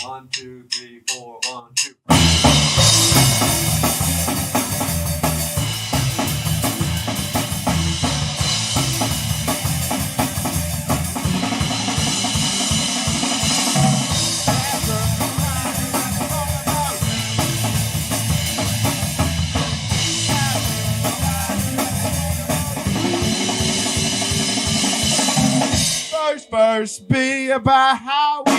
1, 2, 3, 4, 1, 2. First be about how we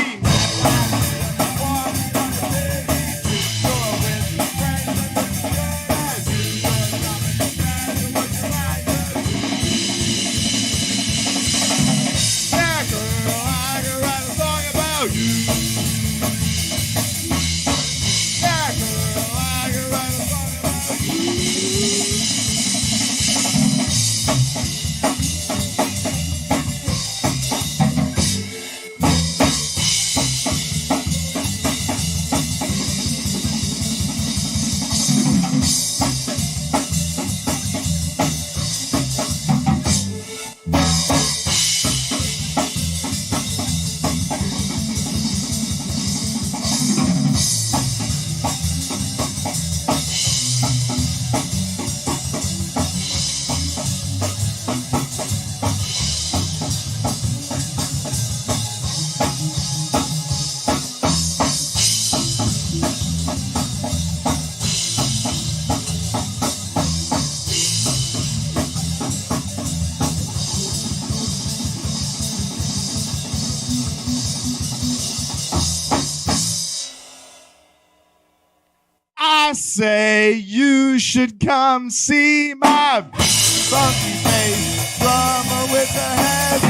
I say you should come see my funky face drummer with the heavy.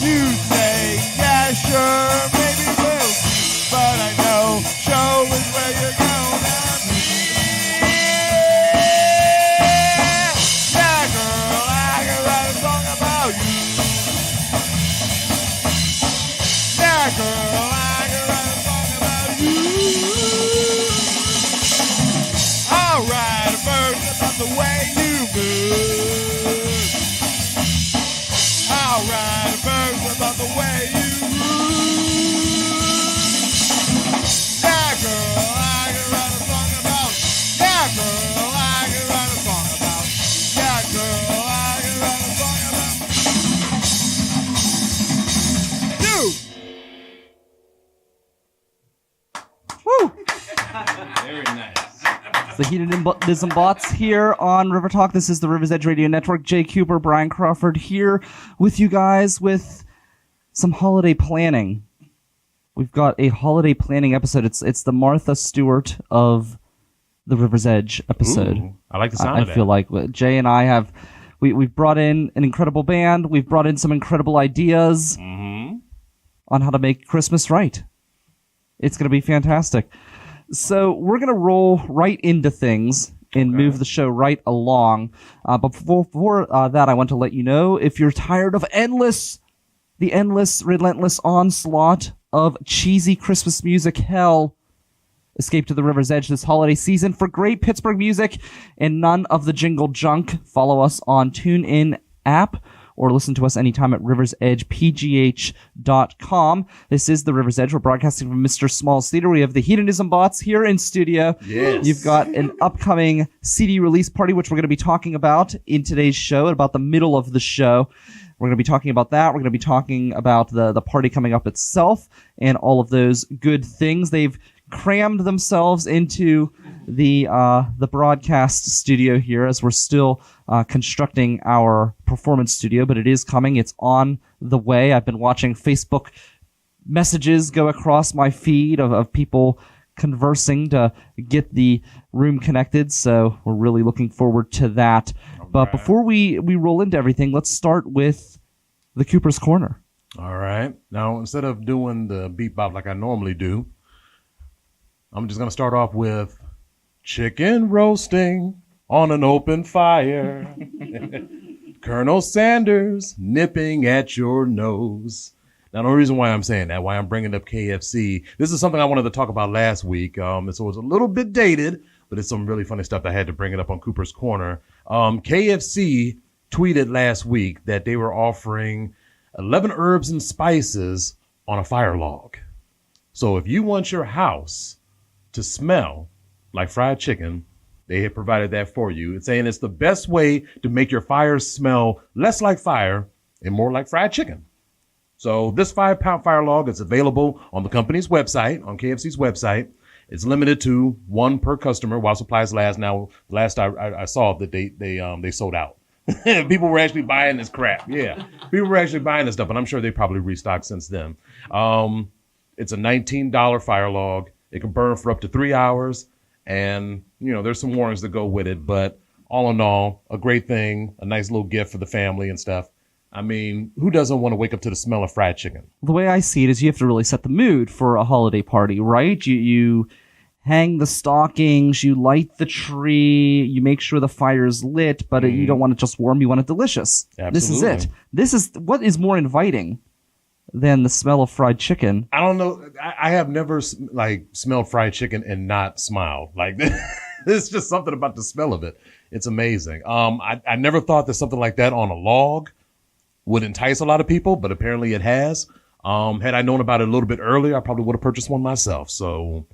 You say, yeah, sure, maybe we'll, but I know show is where you're gonna be. Yeah, girl, I can write a song about you. Yeah, girl, I can write a song about you. I'll write a verse about the way you move. I'll write a verse about the way you move. Yeah, girl, I can write a song about. Yeah, girl, I can write a song about. Yeah, girl, I can write a song about you. Woo! Very nice. It's the Hedonism Bots here on River Talk. This is the River's Edge Radio Network. Jay Cooper, Brian Crawford here with you guys with some holiday planning. We've got a holiday planning episode. It's the Martha Stewart of the River's Edge episode. Ooh, I like the sound of that. I feel like Jay and I have we've brought in an incredible band. We've brought in some incredible ideas on how to make Christmas right. It's going to be fantastic. So we're going to roll right into things and move the show right along. But before that, I want to let you know, if you're tired of the endless, relentless onslaught of cheesy Christmas music hell, escape to the River's Edge this holiday season for great Pittsburgh music and none of the jingle junk. Follow us on TuneIn app or listen to us anytime at riversedgepgh.com. This is the River's Edge. We're broadcasting from Mr. Small's Theater. We have the Hedonism Bots here in studio. Yes. You've got an upcoming CD release party, which we're going to be talking about in today's show, at about the middle of the show. We're going to be talking about that. We're going to be talking about the party coming up itself and all of those good things. They've crammed themselves into the broadcast studio here as we're still constructing our performance studio, but it is coming. It's on the way. I've been watching Facebook messages go across my feed of people conversing to get the room connected, so we're really looking forward to that. But before we roll into everything, let's start with the Cooper's Corner. All right. Now, instead of doing the beat bop like I normally do, I'm just going to start off with chicken roasting on an open fire. Colonel Sanders nipping at your nose. Now, the reason why I'm saying that, why I'm bringing up KFC, this is something I wanted to talk about last week. And so it's a little bit dated, but it's some really funny stuff. I had to bring it up on Cooper's Corner. KFC tweeted last week that they were offering 11 herbs and spices on a fire log. So if you want your house to smell like fried chicken, they have provided that for you. It's saying it's the best way to make your fires smell less like fire and more like fried chicken. So this 5-pound fire log is available on the company's website, on KFC's website. It's limited to one per customer while supplies last. Now, last I saw that they sold out. People were actually buying this crap. Yeah, people were actually buying this stuff, and I'm sure they probably restocked since then. It's a $19 fire log. It can burn for up to 3 hours, and there's some warnings that go with it. But all in all, a great thing, a nice little gift for the family and stuff. I mean, who doesn't want to wake up to the smell of fried chicken? The way I see it is you have to really set the mood for a holiday party, right? You hang the stockings, you light the tree, you make sure the fire's lit, but you don't want it just warm, you want it delicious. Absolutely. This is it. This is what is more inviting than the smell of fried chicken. I don't know. I have never smelled fried chicken and not smiled. Like there's just something about the smell of it. It's amazing. I never thought that something like that on a log would entice a lot of people, but apparently it has. Had I known about it a little bit earlier, I probably would have purchased one myself. So,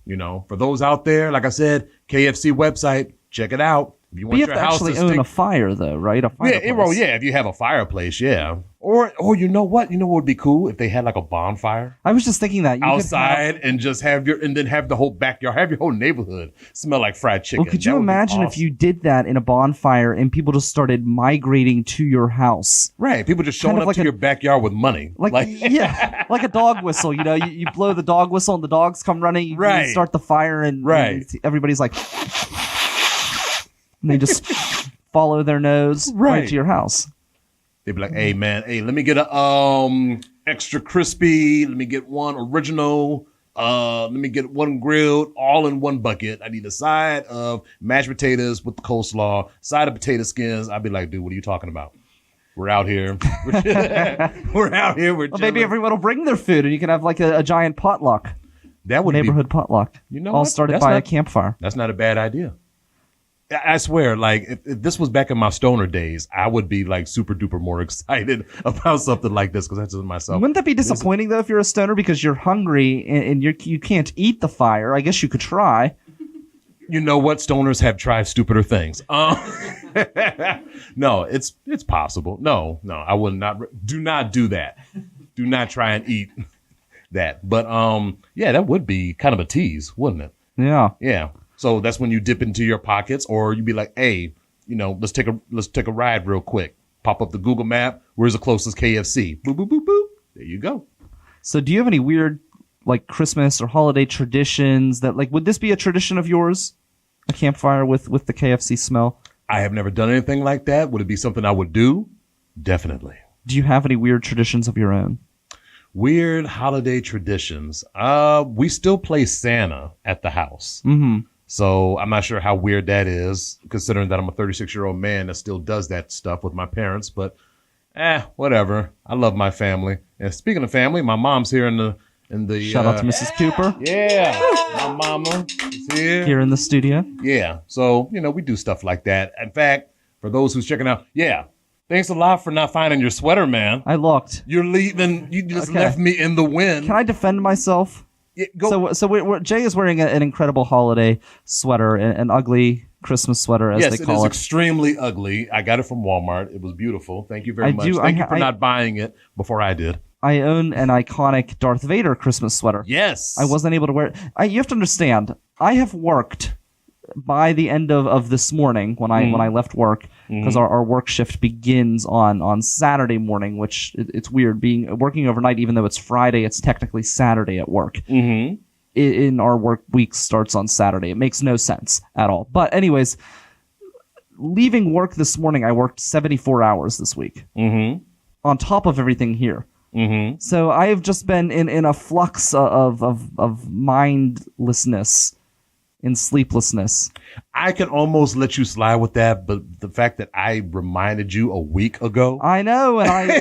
for those out there, like I said, KFC website, check it out. If you want your house to actually own a fire, though, right? A fireplace. Yeah, if you have a fireplace, yeah. Or you know what? You know what would be cool if they had like a bonfire. I was just thinking that outside and just have the whole backyard, have your whole neighborhood smell like fried chicken. Well, could you imagine if you did that in a bonfire and people just started migrating to your house? Right, people just showing up to your backyard with money, like a dog whistle. You blow the dog whistle and the dogs come running. You start the fire and everybody's like. And they just follow their nose right to your house. They'd be like, hey, man, let me get a extra crispy. Let me get one original. Let me get one grilled, all in one bucket. I need a side of mashed potatoes with the coleslaw, side of potato skins. I'd be like, dude, what are you talking about? We're out here. We're out here. Well, maybe everyone will bring their food and you can have like a giant potluck. That would neighborhood potluck. All started by a campfire. That's not a bad idea. I swear, like, if this was back in my stoner days, I would be, like, super duper more excited about something like this because that's just myself. Wouldn't that be disappointing, though, if you're a stoner because you're hungry and you can't eat the fire? I guess you could try. You know what? Stoners have tried stupider things. No, it's possible. No, I would not. Do not do that. Do not try and eat that. But, yeah, that would be kind of a tease, wouldn't it? Yeah. Yeah. So that's when you dip into your pockets, or you'd be like, "Hey, let's take a ride real quick. Pop up the Google map. Where's the closest KFC? Boop boop boop boop. There you go." So, do you have any weird like Christmas or holiday traditions that would this be a tradition of yours? A campfire with the KFC smell? I have never done anything like that. Would it be something I would do? Definitely. Do you have any weird traditions of your own? Weird holiday traditions. We still play Santa at the house. Mm-hmm. So I'm not sure how weird that is, considering that I'm a 36-year-old man that still does that stuff with my parents. But, whatever. I love my family. And speaking of family, my mom's here in the shout out to Mrs. Cooper. Yeah, my mama is here in the studio. Yeah, so we do stuff like that. In fact, for those who's checking out, thanks a lot for not finding your sweater, man. I looked. You're leaving. You just left me in the wind. Can I defend myself? Yeah, go. So Jaye is wearing an incredible holiday sweater, an ugly Christmas sweater, as they call it. Yes, it is extremely ugly. I got it from Walmart. It was beautiful. Thank you very much. Thank you for not buying it before I did. I own an iconic Darth Vader Christmas sweater. Yes. I wasn't able to wear it. You have to understand, I have worked by the end of this morning when I left work, because our work shift begins on Saturday morning, which it's weird working overnight, even though it's Friday, it's technically Saturday at work. Mm-hmm. In our work week starts on Saturday. It makes no sense at all. But anyways, leaving work this morning, I worked 74 hours this week on top of everything here. Mm-hmm. So I have just been in a flux of mindlessness and sleeplessness. I can almost let you slide with that, but the fact that I reminded you a week ago. I know, and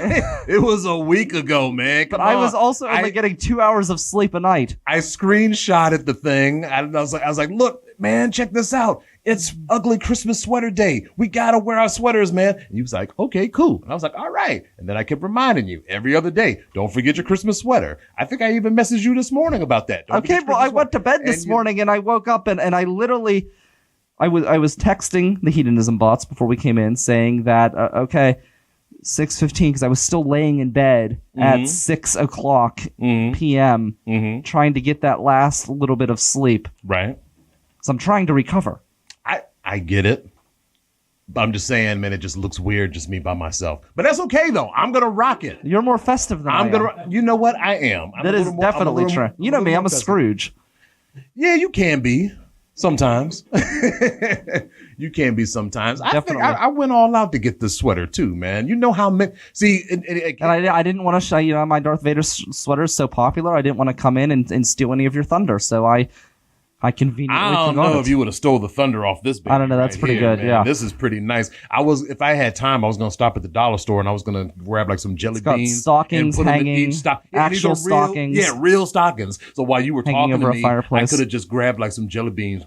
it was a week ago, man. But I was also only getting 2 hours of sleep a night. I screenshotted the thing. I was like, look, man, check this out. it's ugly Christmas sweater day. We got to wear our sweaters, man. And he was like, okay, cool. And I was like, all right. And then I kept reminding you every other day, don't forget your Christmas sweater. I think I even messaged you this morning about that. Okay, well, I went to bed this morning and I woke up and I literally, I was texting the Hedonism Bots before we came in saying that, okay, 6:15, because I was still laying in bed at 6 o'clock p.m. Trying to get that last little bit of sleep. Right. So I'm trying to recover. I get it. I'm just saying, man, it just looks weird, just me by myself. But that's okay, though. I'm going to rock it. You're more festive than I am. You know what? I am. That is definitely true. You know me, I'm a Scrooge. Yeah, you can be sometimes. You can be sometimes. I think I went all out to get this sweater, too, man. You know how many... See... And I didn't want to show you, my Darth Vader sweater is so popular, I didn't want to come in and steal any of your thunder, so I conveniently... I don't know if you would have stole the thunder off this baby. I don't know. That's pretty good. Man. Yeah, this is pretty nice. If I had time, I was going to stop at the dollar store and I was going to grab like some jelly beans, stockings and put hanging, them in each actual stockings. Yeah, real stockings. So while you were talking over to me, a fireplace. I could have just grabbed like some jelly beans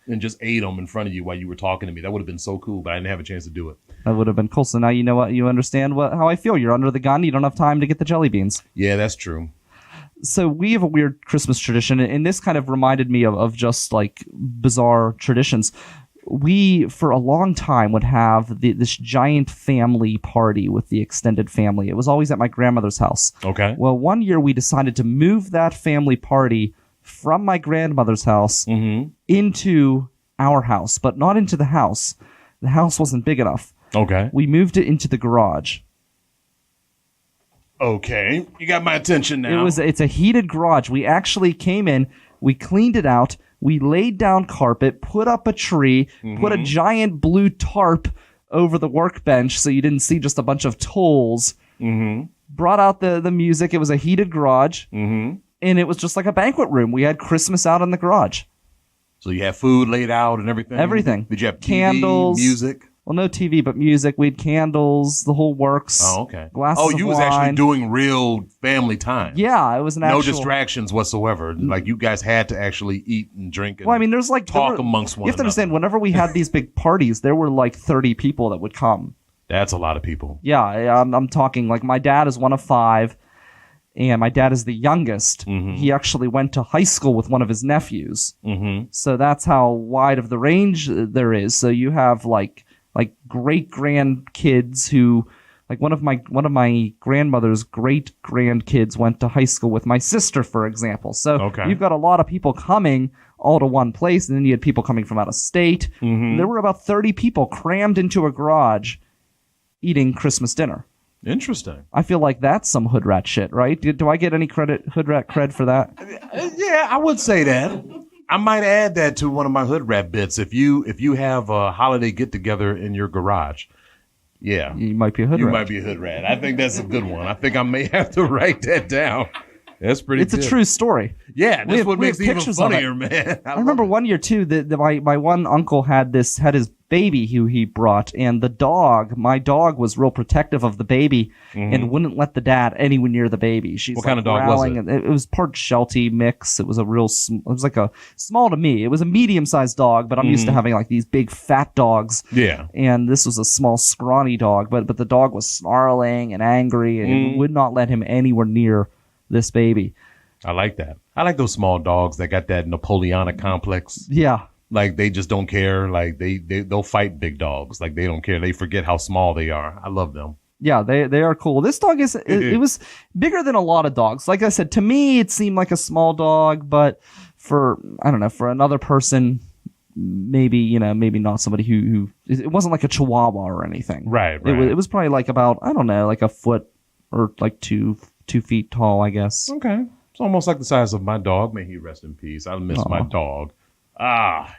and just ate them in front of you while you were talking to me. That would have been so cool, but I didn't have a chance to do it. That would have been cool. So now you know what, you understand how I feel. You're under the gun. You don't have time to get the jelly beans. Yeah, that's true. So we have a weird Christmas tradition, and this kind of reminded me of just like bizarre traditions. We, for a long time, would have this giant family party with the extended family. It was always at my grandmother's house. Okay. Well, one year we decided to move that family party from my grandmother's house into our house, but not into the house. The house wasn't big enough. Okay. We moved it into the garage. Okay, you got my attention now. It's a heated garage. We actually came in, we cleaned it out, we laid down carpet, put up a tree, put a giant blue tarp over the workbench so you didn't see just a bunch of tools. Brought out the music. It was a heated garage, and it was just like a banquet room. We had Christmas out in the garage. So you had food laid out and everything? Everything. Did you have TV, candles, music? Well, no TV, but music. We had candles, the whole works. Oh, okay. Glasses of you was wine. actually doing real family time. Yeah, it was an actual... No distractions whatsoever. Like, you guys had to actually eat and drink and there's like... talk amongst one another. You have to understand, whenever we had these big parties, there were like 30 people that would come. That's a lot of people. Yeah, I'm talking, like, my dad is one of 5, and my dad is the youngest. He actually went to high school with one of his nephews. So that's how wide of the range there is. So you have, like great grandkids who, like one of my grandmother's great grandkids went to high school with my sister, for example. So you've got a lot of people coming all to one place, and then you had people coming from out of state. There were about 30 people crammed into a garage eating Christmas dinner. Interesting. I feel like that's some hood rat shit, right? Do I get any hood rat cred for that? Yeah, I would say that. I might add that to one of my hood rap bits. If you have a holiday get together in your garage, yeah, you might be a hood rat. You might be a hood rat. I think that's a good one. I think I may have to write that down. That's pretty. It's a true story. Yeah, that's what makes it even funnier, man. I remember one year too that my one uncle had his baby who he brought, and my dog was real protective of the baby and wouldn't let the dad anywhere near the baby. She's what kind of dog was it? It was part Sheltie mix. It was it was like a small to me. It was a medium-sized dog, but I'm used to having like these big fat dogs. Yeah. And this was a small scrawny dog, but the dog was snarling and angry and would not let him anywhere near this baby. I like that. I like those small dogs that got that Napoleonic complex. Yeah. Like, they just don't care. Like, they'll fight big dogs. Like, they don't care. They forget how small they are. I love them. Yeah, they are cool. This dog it was bigger than a lot of dogs. Like I said, to me, it seemed like a small dog, but for another person, maybe not somebody who it wasn't like a Chihuahua or anything. Right. It was probably like about, like a foot or like 2 feet tall, I guess. Okay. It's almost like the size of my dog. May he rest in peace. I miss my dog.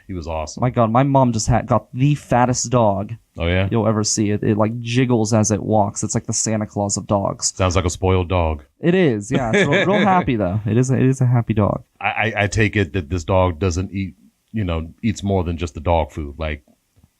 He was awesome. My God, my mom just got the fattest dog. Oh, yeah? You'll ever see it. It like jiggles as it walks. It's like the Santa Claus of dogs. Sounds like a spoiled dog. It is, yeah. It's real happy, though. It is a happy dog. I take it that this dog doesn't eats more than just the dog food. Like,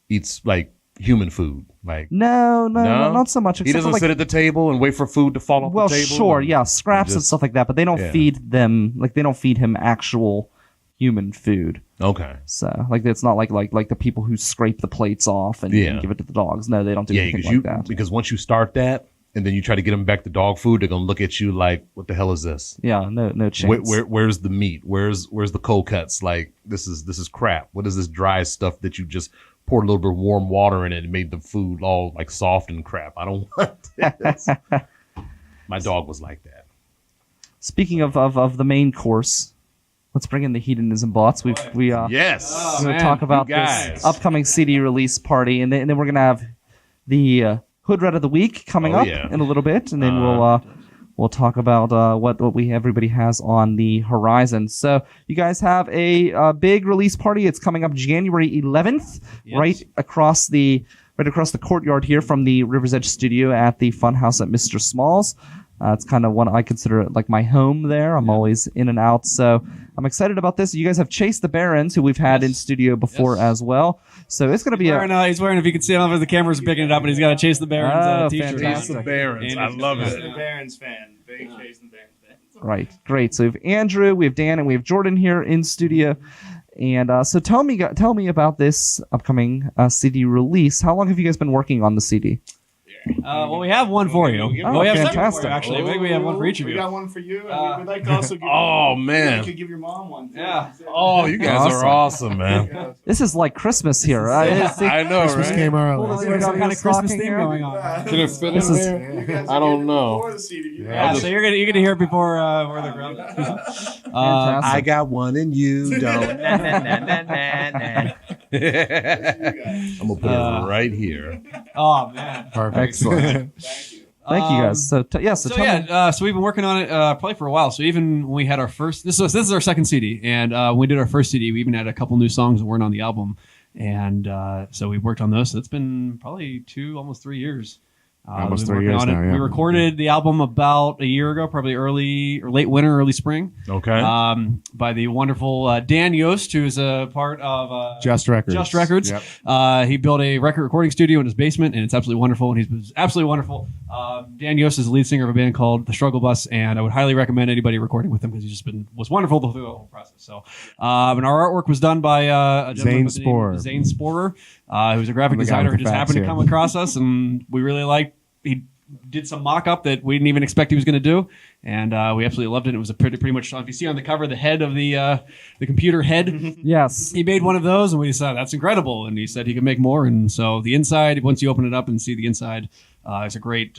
eats, like, human food. Like no, not so much. He doesn't sit at the table and wait for food to fall off the table. Well, sure, yeah, scraps and stuff like that, but they don't feed them, like, they don't feed him actual human food. Okay. So like it's not like the people who scrape the plates off and give it to the dogs. No, they don't do anything like that. Because once you start that and then you try to get them back to dog food, they're gonna look at you like, what the hell is this? Yeah, no chance. Where's the meat? Where's the cold cuts? Like this is crap. What is this dry stuff that you just poured a little bit of warm water in it and made the food all like soft and crap? I don't want this. My dog was like that. Speaking of the main course, let's bring in the Hedonism Bots. Yes. We're going to talk about this upcoming CD release party, and then we're going to have the Hood Red of the Week coming up in a little bit, and then we'll talk about what everybody has on the horizon. So you guys have a big release party. It's coming up January 11th, right across the courtyard here from the River's Edge studio at the Funhouse at Mr. Small's. It's kind of one I consider it like my home there. I'm always in and out. So I'm excited about this. You guys have Chase the Barons, who we've had in studio before as well. So it's going to be he's wearing, if you can see him over the cameras picking it up, and he's got a Chase the Barons t-shirt. Chase the Barons. I love it. Chase the Barons fan. Big Chase the Barons fan. Right. Great. So we have Andrew, we have Dan, and we have Jordan here in studio. And so tell me about this upcoming CD release. How long have you guys been working on the CD? Well, we have one for you. we have fantastic. Actually, maybe we have one for each of you. We got one for you, and we'd like to also give man. you could give your mom one, too. Yeah. Oh, you guys are awesome, man. This is like Christmas here. I know, Christmas right? came early. There's some kind of Christmas theme going on. Can it fit in there? I don't know. So you're gonna hear it before the ground. I got one and you don't. I'm gonna put it right here. Oh man, Perfect. Excellent. Thank you guys. So tell me. So we've been working on it probably for a while. So even when we had our first, this is our second CD, and when we did our first CD, we even had a couple new songs that weren't on the album, and so we worked on those. So it's been probably almost 3 years. Almost 3 years now, yeah. We recorded the album about a year ago, probably late winter, early spring. Okay. By the wonderful Dan Yost, who's a part of Just Records. Just Records. Yep. He built a record recording studio in his basement, and it's absolutely wonderful. And he's absolutely wonderful. Dan Yost is the lead singer of a band called The Struggle Bus, and I would highly recommend anybody recording with him because he's just was wonderful through the whole process. So, and our artwork was done by a gentleman by the name of Zane Sporer, who's a graphic designer who just happened to come across us, and we really liked. He did some mock-up that we didn't even expect he was going to do, and we absolutely loved it. It was a pretty much, if you see on the cover, the head of the computer head. Yes. He made one of those, and we decided that's incredible, and he said he could make more. And so the inside, once you open it up and see the inside, it's a great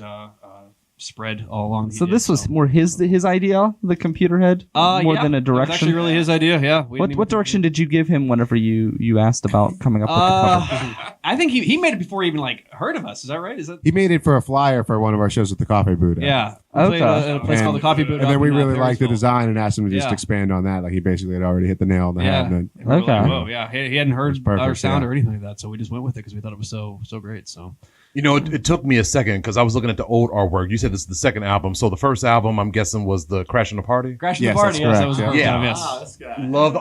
spread all along. So this was more his idea, the computer head, more than a direction. It was actually really his idea. Yeah. What direction did you give him whenever you asked about coming up with the cover? I think he made it before he even heard of us. Is that right? He made it for a flyer for one of our shows at the Coffee Buddha. Yeah. Okay. Played at a place called the Coffee Buddha. And then we really liked the Parisville. design and asked him to just expand on that. Like he basically had already hit the nail on the head. And Okay. Whoa, yeah. He hadn't heard perfect, our sound or anything like that, so we just went with it because we thought it was so great. So. You know, it took me a second because I was looking at the old artwork. You said this is the second album. So the first album, I'm guessing, was the Crashing the Party? Crashing Yes, the Party, that's yes. That was the correct, first yeah. time, yes. Ah, this guy. Love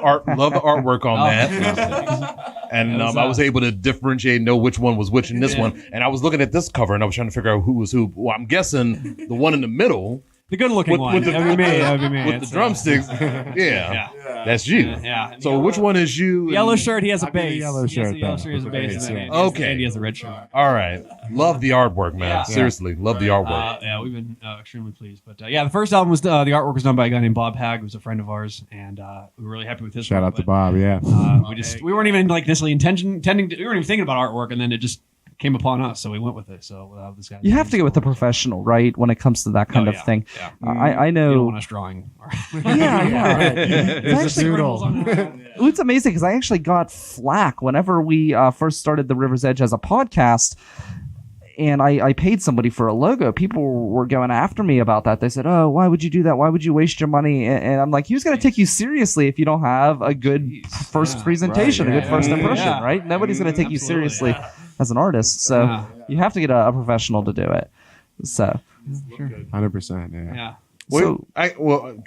the artwork on that. And I was able to differentiate and know which one was which in this one. And I was looking at this cover and I was trying to figure out who was who. Well, I'm guessing the one in the middle. The good-looking one. With the, That would be me. That would be me. With the drumsticks. Yeah. That's you. Yeah. So which one is you? The yellow shirt, he has a I'll give bass. the yellow shirt, He has though. a yellow shirt, he has a bass. And then Okay. And he has a red shirt. All right. Love the artwork, man. Yeah. Seriously, love the artwork. Yeah, we've been extremely pleased. But yeah, the first album was the artwork was done by a guy named Bob Hagg, who's a friend of ours, and we were really happy with his shout work, out to but, Bob, yeah. we weren't even necessarily intending to, we weren't even thinking about artwork, and then it just came upon us, so we went with it. So this guy. You have to go with the professional, right? When it comes to that kind of thing. Yeah. I You don't know. want us drawing. Yeah. It's actually it's amazing because I actually got flack whenever we first started the River's Edge as a podcast. And I paid somebody for a logo. People were going after me about that. They said, "Oh, why would you do that? Why would you waste your money?" And I'm like, "Who's going to take you seriously if you don't have a good first presentation, a good first impression, right? Nobody's going to take you seriously as an artist. So you have to get a professional to do it." So 100%, yeah. So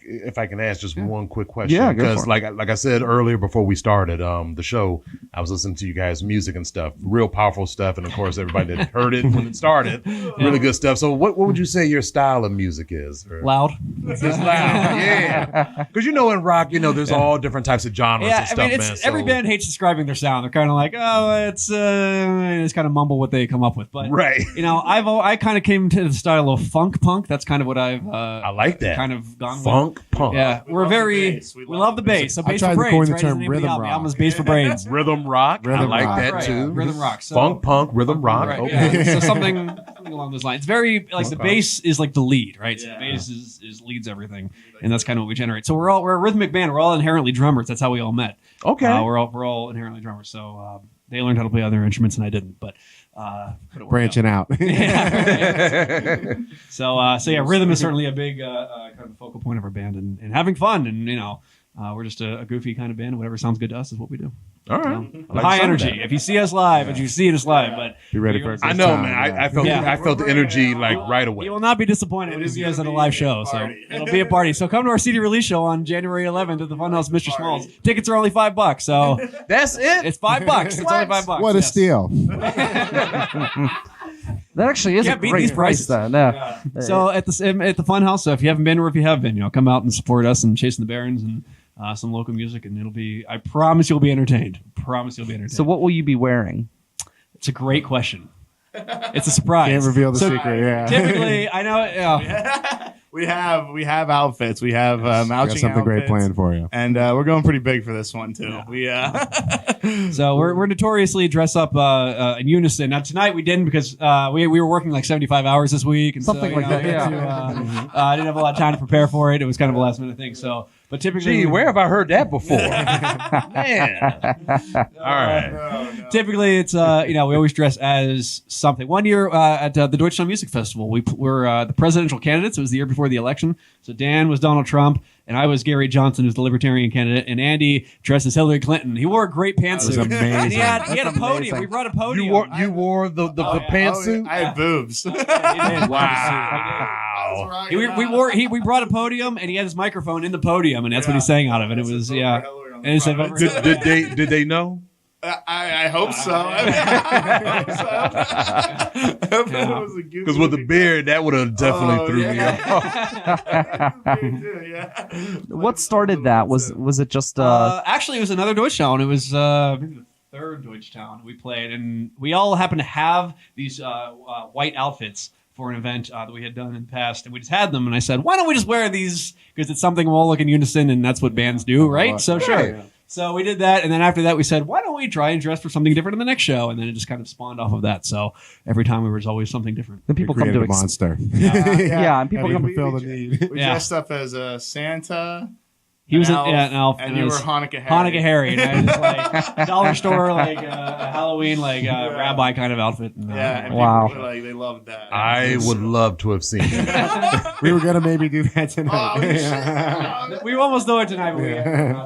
if I can ask just one quick question, Yeah, go because for it. like I said earlier before we started the show, I was listening to you guys' music and stuff, real powerful stuff, and of course everybody that heard it when it started, really good stuff. So what would you say your style of music is? Loud. It's loud, yeah. Because in rock, there's all different types of genres and stuff, man. Every band hates describing their sound. They're kind of like, oh, it's kind of mumble what they come up with. But right, I kind of came to the style of funk punk. That's kind of what I've I like that kind of gone funk with. punk. Yeah, we love the bass. So I bass tried for to coin brains. the Right? term Is the name of rhythm the album. rock. The album is bass for brains. Rhythm rock. I Rhythm like rock. that Right, too. Rhythm rock. So, Funk punk, rhythm rock. Right, Okay. yeah. So something along those lines. It's very like the bass is like the lead, right? So the bass is leads everything, and that's kind of what we generate. So we're a rhythmic band. We're all inherently drummers. That's how we all met. Okay. We're all inherently drummers. So they learned how to play other instruments and I didn't, but it worked Branching out. So yeah, rhythm is certainly a big kind of focal point of our band, and having fun, and we're just a goofy kind of band. Whatever sounds good to us is what we do. All right. I like High some of energy. that. If you see us live, and you see us live, but Be ready for it. I know, man. I felt Yeah. I felt the energy like right away. you will not be disappointed when you see us at a live show. So it'll be a party. So come to our CD release show on January 11th at the Funhouse, Mr. Smalls. Tickets are only $5, so That's it. it's $5. It's only $5. What a yes. steal. that actually is a Can't beat great these price, prices. though. No. So at the Funhouse, so if you haven't been or if you have been, come out and support us and Chasing the Barons and some local music, and it'll be. I promise you'll be entertained. Promise you'll be entertained. So what will you be wearing? It's a great question. It's a surprise. Can't reveal the So secret. Yeah. Typically, I know. Yeah. We have outfits. We have Got matching something great outfits. planned for you. And we're going pretty big for this one too. Yeah. We So we're notoriously dress up in unison. Now tonight we didn't because we were working like 75 hours this week and Something so, like that, we had yeah. to, I didn't have a lot of time to prepare for it. It was kind of a last minute thing. So, but typically, Gee, where have I heard that before? Man. All right. Typically, it's we always dress as something. One year at the Deutschland Music Festival, we were the presidential candidates. It was the year before the election. So Dan was Donald Trump, and I was Gary Johnson, who's the Libertarian candidate, and Andy dressed as Hillary Clinton. He wore a great pantsuit. That was amazing. And he had a That's podium. amazing. We brought a podium. You wore the pantsuit. I had boobs. He did. Wow. We brought a podium, and he had his microphone in the podium, and that's what he sang out of it. It was And he said, Did they know? I hope so. Because with the beard, that would have definitely threw me off. What started that? Was it just actually, it was another Deutschtown. It was maybe the third Deutschtown we played, and we all happened to have these white outfits for an event that we had done in the past, and we just had them. And I said, why don't we just wear these? Because it's something we'll all look in unison, and that's what bands do, right? So sure. Yeah. So we did that, and then after that, we said, why don't we try and dress for something different in the next show? And then it just kind of spawned off of that. So every time there was always something different. the people You come to created a monster. yeah, and people Gotta come fulfill the need. We Yeah. dressed up as a Santa. He was an an elf, and I you were was Hanukkah Harry. Hanukkah Harry, and I was like dollar store, like a Halloween, like rabbi kind of outfit. And, Yeah, and Wow. people were like, they loved that. I would love to have seen it. We were gonna maybe do that tonight. we were almost doing it tonight,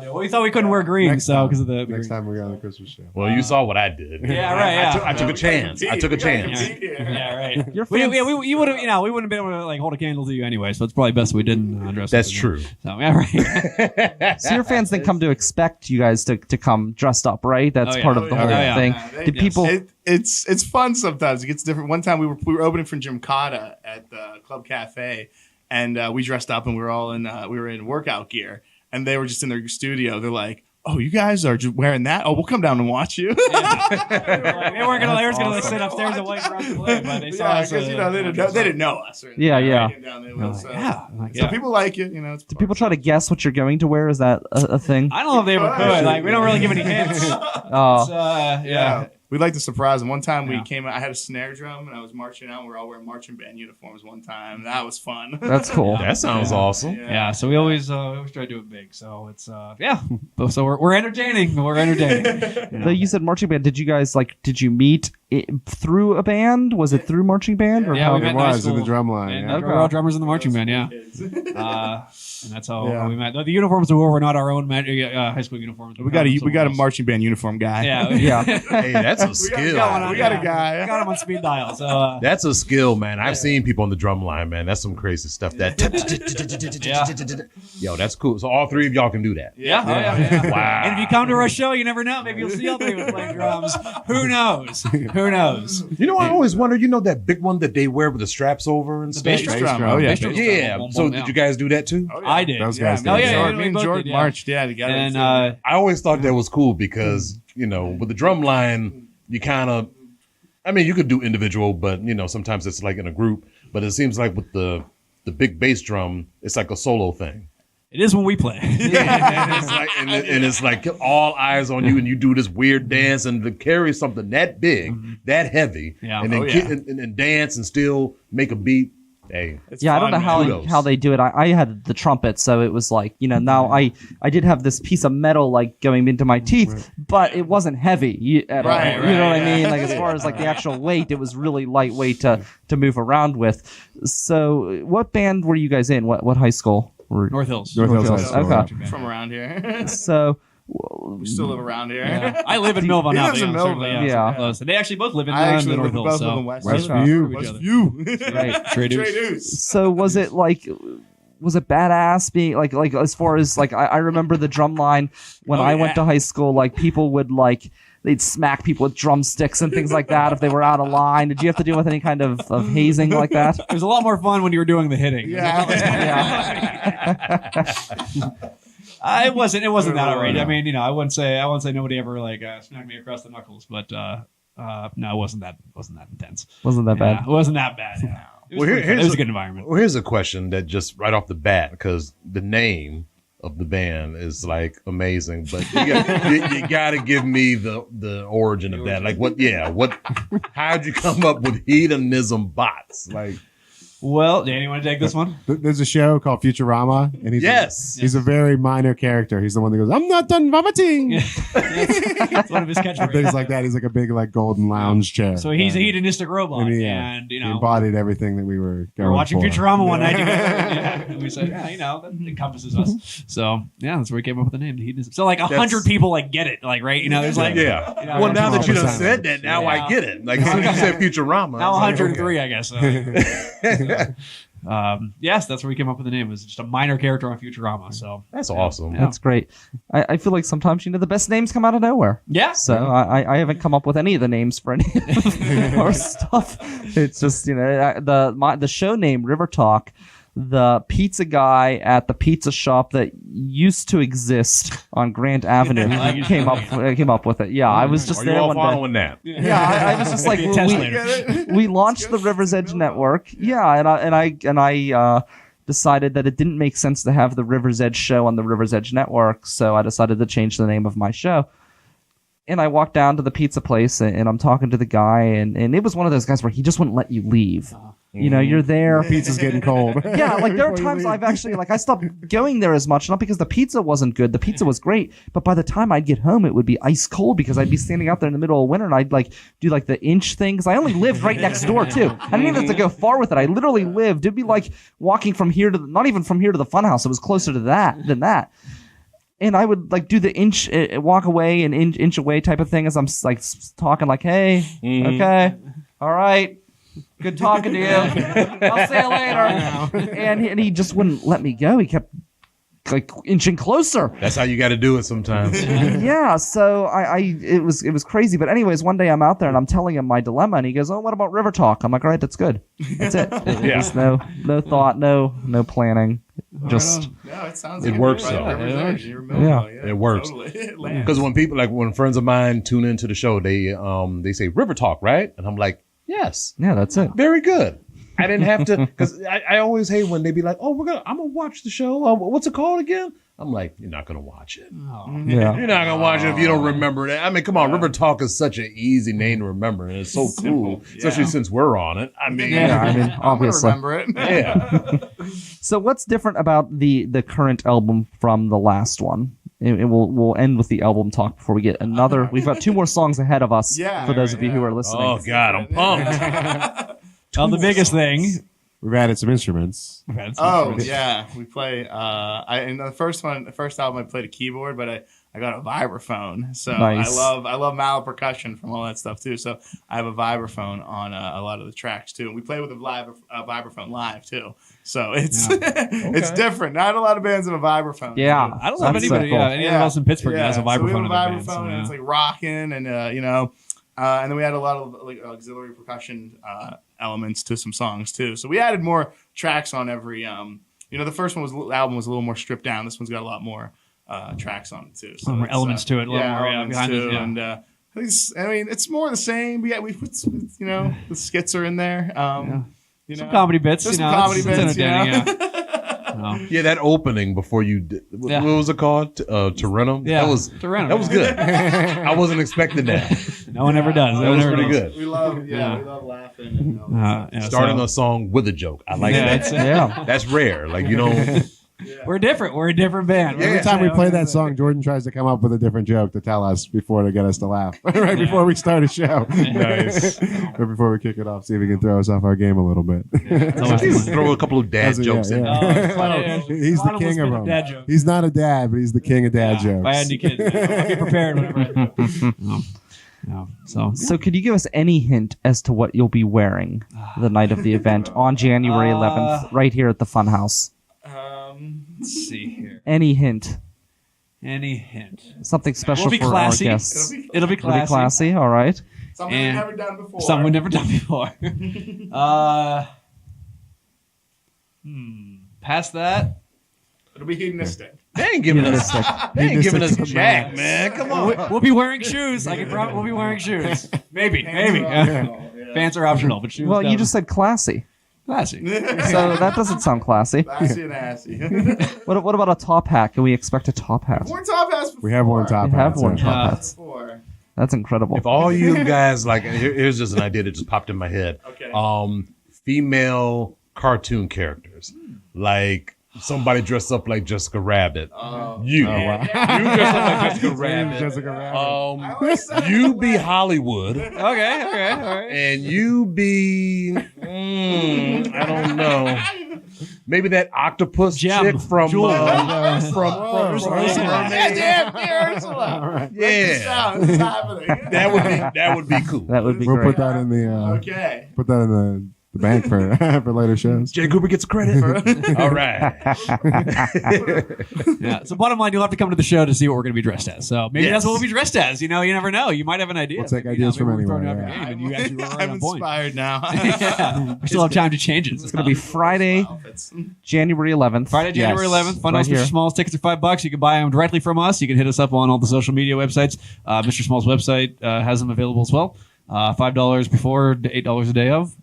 but we thought we couldn't wear green, Next so time. because of the Next time we're on the Christmas show. Well, you saw what I did. Yeah, right. Yeah, I took a chance. I took a chance. Yeah, right. Your We, fans, you would have, we wouldn't have been able to like hold a candle to you anyway. So it's probably best we didn't dress. That's up. true. So yeah, right. so your fans then come to expect you guys to come dressed up, right? That's Oh, yeah. part of the Oh, whole yeah. thing. Did Yes. people? It's fun sometimes. It gets different. One time we were opening for Jim Cotta at the Club Cafe, and we dressed up and we were all in workout gear, and they were just in their studio. They're like, "Oh, you guys are just wearing that? Oh, we'll come down and watch you." They weren't gonna. They were gonna like sit upstairs and wait for us to play, but they saw Yeah, us. because they didn't know us. Or Yeah, anything. yeah. Came down, they will, so. Yeah. So people like it. It's Do people try to guess what you're going to wear? Is that a thing? I don't know if they ever could. Like we don't really give any hints. Oh, Yeah. We like to surprise them. One time we came out, I had a snare drum and I was marching out. We were all wearing marching band uniforms one time. That was fun. that's cool. That sounds awesome. Yeah, so we always try to do it big. So it's so we're entertaining. We're entertaining. Though you said marching band. Did you guys did you meet through a band? Was it through marching band? Or Yeah, how? we met It in high was in the school. drum line. And Yeah. we were all drummers in the marching band, yeah. And that's how we met. The uniforms were not our own high school uniforms. We got a marching band uniform guy. Yeah, Yeah. Hey, that's a skill. We got a guy. I got him on speed dial. So That's a skill, man. I've seen people on the drum line, man. That's some crazy stuff. Yo, that's cool. So all three of y'all can do that. yeah. Wow. And if you come to our show, you never know. Maybe you'll see all three of us playing drums. Who knows? Who knows? You know, I always wonder, you know that big one that they wear with the straps over and stuff? bass drum. Oh, yeah. Bass drum. Yeah. Boom, So boom, did you guys do that too? I did. Those guys did. Oh, yeah, Me and both Jordan did, yeah. marched together. And I always thought that was cool because, you know, with the drum line, you kind of, I mean, you could do individual, but, you know, sometimes it's like in a group. But it seems like with the big bass drum, it's like a solo thing. it is when we play. And it's like all eyes on you, and you do this weird dance, and to carry something that big, that heavy, Yeah. and then Oh, yeah. and dance and still make a beat. Hey, I don't know Kudos. how they do it. I had the trumpet, so it was like, you know, now I did have this piece of metal like going into my teeth, but it wasn't heavy at all. Right, You know what I right, mean? Like as far as like the actual weight, it was really lightweight to move around with. So, what band were you guys in? What high school? North Hills. North Hills Hills. High School. Okay. from around here. So, We still live around here. Yeah. I live in Millville He now. lives in but certainly, Millville. Yeah. close. And they actually both live in I actually North live Hills. both live So in West Westview. Westview. right. Trados. So was it like? Was it badass being like as far as like I remember the drum line when I went to high school, like people would like they'd smack people with drumsticks and things like that if they were out of line. Did you have to deal with any kind of hazing like that? It was a lot more fun when you were doing the hitting. It wasn't that outrageous. I mean, you know, I wouldn't say nobody ever like smacked me across the knuckles, but no, it wasn't that intense. Wasn't that bad? It wasn't that bad. Yeah. It was, Well, it was a good environment. Well, here's a question that just right off the bat, because the name of the band is like amazing, but you got to give me the origin of that. Like how'd you come up with Hedonism Bots? Like, Well, Dan, you want to take this one? There's a show called Futurama, and he's a very minor character. He's the one that goes, "I'm not done vomiting." That's one of his Things catchphrases. like that. He's like a big like golden lounge chair. So he's a hedonistic robot, And and he you know, embodied everything that we were we going were watching for. Futurama one night together, and we said, yeah, you know, that encompasses us. So yeah, that's where we came up with the name, the hedonism. So like 100 people like get it, like right, you know, there's like yeah. you know, Well, now that you done 100%. said that, now Yeah. I get it. Like as soon as you said Futurama, now I was like, 103, I guess. Yes, that's where we came up with the name. It was just a minor character on Futurama. So that's awesome. Yeah. That's great. I feel like sometimes the best names come out of nowhere. yeah, So I haven't come up with any of the names for any of our stuff. It's just the show name River Talk. The pizza guy at the pizza shop that used to exist on Grant Avenue came up with it. Yeah, I was just Are you there all one day. following that? Yeah, I was just like, Be a test later. we launched the River's Edge Network. Yeah, and I decided that it didn't make sense to have the River's Edge show on the River's Edge Network, so I decided to change the name of my show. And I walked down to the pizza place, and I'm talking to the guy, and it was one of those guys where he just wouldn't let you leave. You know, you're there. Pizza's getting cold. Yeah, like there are Before you times leave. I've actually I stopped going there as much, not because the pizza wasn't good. The pizza was great, but by the time I'd get home, it would be ice cold because I'd be standing out there in the middle of winter, and I'd like do like the inch thing because I only lived right next door too. I didn't even have to go far with it. I literally lived. It'd be like walking from here to not even from here to the funhouse. It was closer to that than that. And I would like do the inch, walk away and inch away type of thing as I'm like talking like, hey, okay, all right. Good talking to you. I'll see you later. And he just wouldn't let me go. He kept like inching closer. That's how you got to do it sometimes. Yeah. So it was crazy. But anyways, one day I'm out there and I'm telling him my dilemma, and he goes, "Oh, what about River Talk?" I'm like, "All right, that's good. That's it. Yeah. There's no thought, no planning. Just No, it sounds It like works, right though. there, River's It Edge, you're Millville, yeah, It works. Totally. It lands. Because when people when friends of mine tune into the show, they say River Talk, right? And I'm like, yes, yeah, that's it. very good. I didn't have to because I always hate when they be like, oh, I'm gonna watch the show. What's it called again? I'm like, you're not gonna watch it. Yeah. You're not gonna watch it if you don't remember it. I mean, come on, River Talk is such an easy name to remember, and it's so cool, especially since we're on it. I mean, Yeah, I mean, I'm gonna obviously. remember it. yeah. So what's different about the current album from the last one? And we'll end with the album talk before we get another. We've got 2 more songs ahead of us. Yeah, for those of you who are listening. Oh God, I'm pumped. Well, the biggest thing. We've added some instruments. Yeah, we play. In the first album, I played a keyboard, but I got a vibraphone. So Nice. I love mallet percussion from all that stuff too. So I have a vibraphone on a lot of the tracks too. And we play with a vibraphone live too. So it's it's different. Not a lot of bands have a vibraphone. Yeah, I don't know if That's anybody, cool. anyone else in Pittsburgh that has a So we have vibraphone a in their band. vibraphone, and it's like rocking, and and then we had a lot of like auxiliary percussion elements to some songs too. So we added more tracks on every. The first album was a little more stripped down. This one's got a lot more tracks on it too. So more elements to it. A little more elements behind too, it. Yeah. and it's more the same. But yeah, we put the skits are in there. Some comedy bits. There's some comedy it's bits. entertaining, Yeah, that opening before you did, what was it called? Tarentum? Yeah, That was Tarentum. That was good. I wasn't expecting that. No one ever does. That was pretty good. We love laughing. And, Starting a song with a joke. I like that. Yeah. That's rare. Like, you know. We're different. We're a different band. Every time we play that song, Jordan tries to come up with a different joke to tell us before to get us to laugh. Right before we start a show. Nice. Or before we kick it off, see if he can throw us off our game a little bit. Throw a couple of dad jokes in there. He's the king of them. He's not a dad, but he's the king of dad jokes. If I had any kids, I'd be prepared whenever I do. So could you give us any hint as to what you'll be wearing the night of the event on January 11th, right here at the Funhouse? Let's see here. Any hint? Something special We'll be for classy. our guests. It'll be It'll be classy. All right. Something we've never done before. Something we've never done before. Past that. It'll be hedonistic. They ain't giving us jack, man. Come on. We'll be wearing shoes. I can promise we'll be wearing shoes. Maybe. Pants are optional, but shoes. Well, you just said classy. classy. So that doesn't sound classy. Classy and assy. What about a top hat? Can we expect a top hat? Worn top hats before. We have worn top We have hats. worn yeah. top hats. Before. That's incredible. If all you guys here's just an idea that just popped in my head. Okay. Female cartoon characters, like somebody dressed up like Jessica Rabbit. You dress up like Jessica Rabbit. You be Hollywood, Okay, all right. and you be I don't know. Maybe that octopus Gem. chick from Jewel. Ursula. Yeah. It's happening. That would be cool. That would be We'll great. put that in the Okay. put that in the bank for for later shows. Jay Cooper gets credit. All right. Yeah. So bottom line, you'll have to come to the show to see what we're going to be dressed as. So maybe that's what we'll be dressed as. You know, you never know. You might have an idea. We'll take Maybe, ideas from maybe we're throwing anywhere, out yeah. your game and you actually were right I'm on point. inspired now. Yeah. We still have time to change it. It's going to be Friday, January 11th. Friday, January 11th. Funhouse, Right here. Mr. Smalls. Tickets are $5. You can buy them directly from us. You can hit us up on all the social media websites. Mr. Smalls' website has them available as well. $5 before, $8 a day of.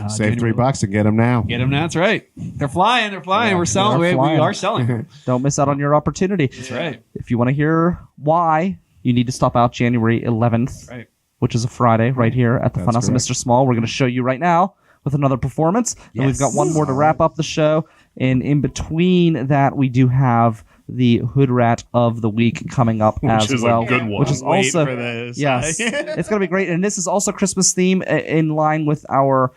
Save $3 and get them now. Get them now. That's right. They're flying. They're flying. We're selling. they're We flying. are selling. Don't miss out on your opportunity. That's right. If you want to hear why, you need to stop out January 11th, Right. which is a Friday, right here at the That's Funhouse of correct. Mr. Small. We're going to show you right now with another performance. And we've got one more to wrap up the show. And in between that, we do have the Hood Rat of the Week coming up as is a well. good one. Which is Wait also for this. yes, it's going to be great. And this is also Christmas theme in line with our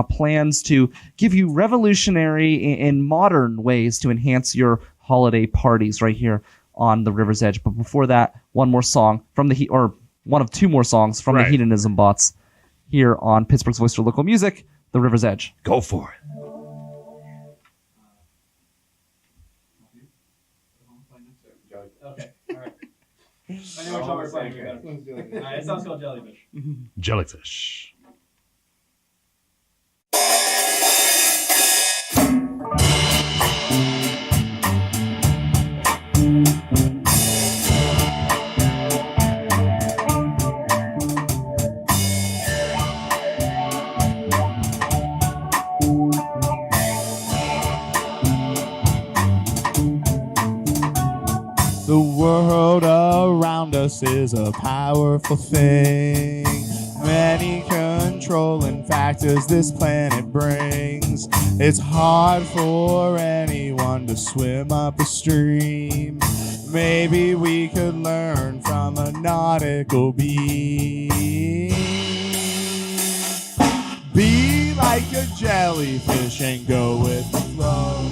plans to give you revolutionary and modern ways to enhance your holiday parties right here on the River's Edge. But before that, one more song from the or one of two more songs from the Hedonism Bots here on Pittsburgh's Voice for Local Music, the River's Edge. Go for it. It sounds called Jellyfish. Jellyfish. The world around us is a powerful thing. Many controlling factors this planet brings. It's hard for anyone to swim up a stream. Maybe we could learn from a nautical bee. Be like a jellyfish and go with the flow.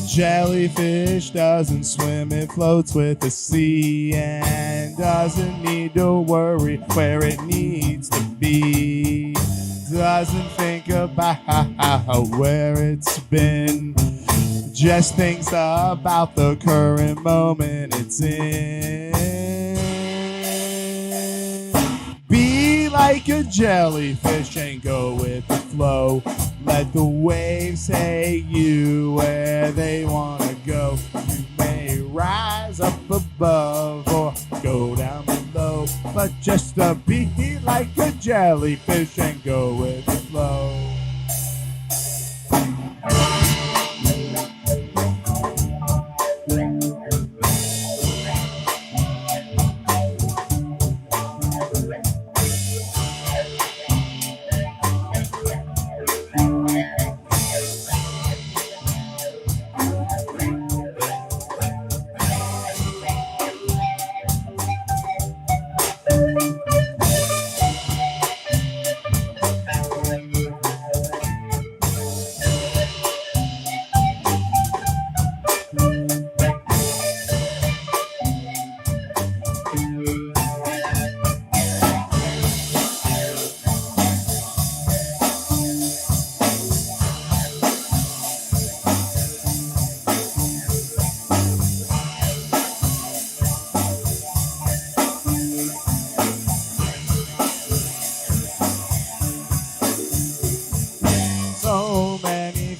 Jellyfish doesn't swim, it floats with the sea and doesn't need to worry where it needs to be. Doesn't think about where it's been, just thinks about the current moment it's in. Be like a jellyfish and go with the flow. Let the waves take you where they want to go. You may rise up above or go down below, but just to be like a jellyfish and go with the flow.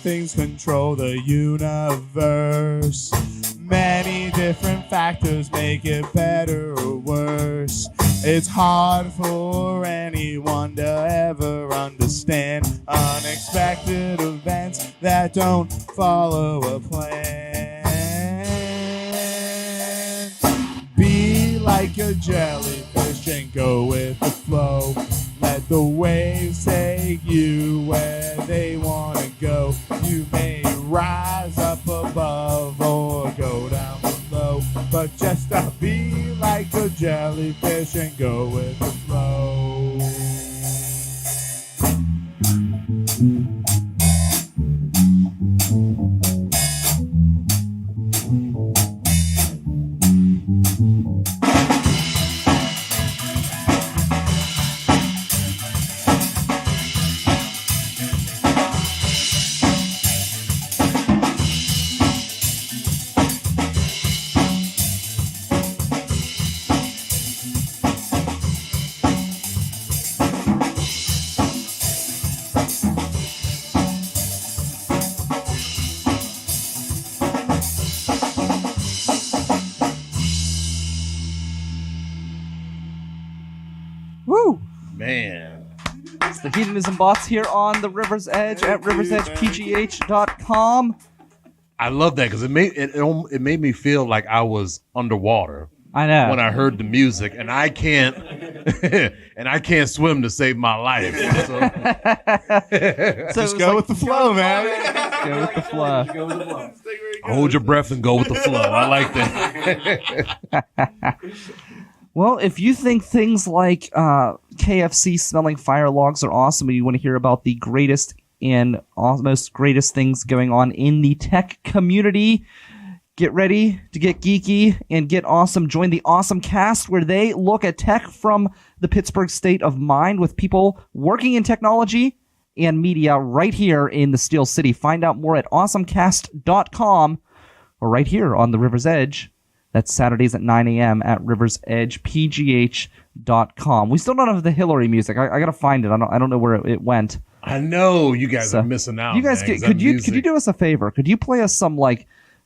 Things control the universe. Many different factors make it better or worse. It's hard for anyone to ever understand unexpected events that don't follow a plan. Be like a jellyfish and go with the flow. Let the waves take you where they want to go. You may rise up above or go down below, but just to be like a jellyfish and go with the flow. Woo! Man. It's the Hedonism Bots here on the River's Edge at riversedgepgh.com. I love that because it made me feel like I was underwater. I know. When I heard the music, and I can't swim to save my life. So. Just go with the flow, man. Go with the flow. Hold your breath and go with the flow. I like that. Well, if you think things like KFC smelling fire logs are awesome and you want to hear about the greatest and most greatest things going on in the tech community, get ready to get geeky and get awesome. Join the Awesome Cast, where they look at tech from the Pittsburgh state of mind with people working in technology and media right here in the Steel City. Find out more at awesomecast.com or right here on the River's Edge. That's Saturdays at 9 a.m. at riversedgepgh.com. We still don't have the Hillary music. I got to find it. I don't know where it went. I know you guys are missing out. You guys, could you do us a favor? Could you play us some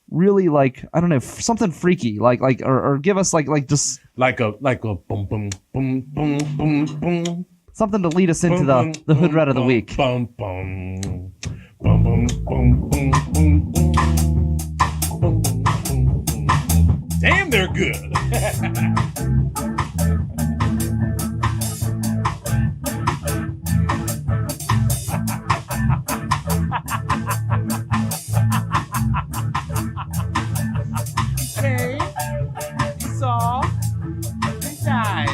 really I don't know, something freaky or give us just like a boom boom boom boom boom boom. something to lead us into the hood rat of the week. Bum, bum, bum, bum, bum, bum, bum, bum. Damn, they're good. They saw and died.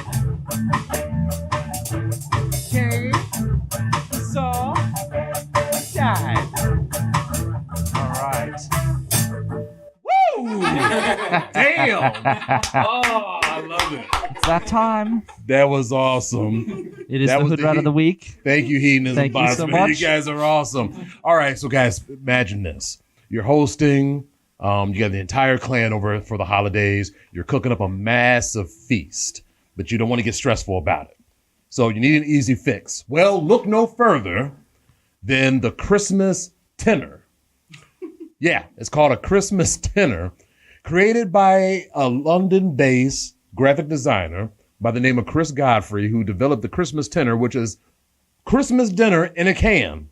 They saw and died. All right. Woo! Damn! Oh, I love it. It's that time. That was awesome. It is That the was hood the rat heat. of the week. Thank you, Hedonism Thank you Bots. so Man, much. you guys are awesome. All right, so guys, imagine this. You're hosting. You got the entire clan over for the holidays. You're cooking up a massive feast, but you don't want to get stressful about it. So you need an easy fix. Well, look no further than the Christmas dinner. Yeah, it's called a Christmas dinner, created by a London-based graphic designer by the name of Chris Godfrey, who developed the Christmas dinner, which is Christmas dinner in a can.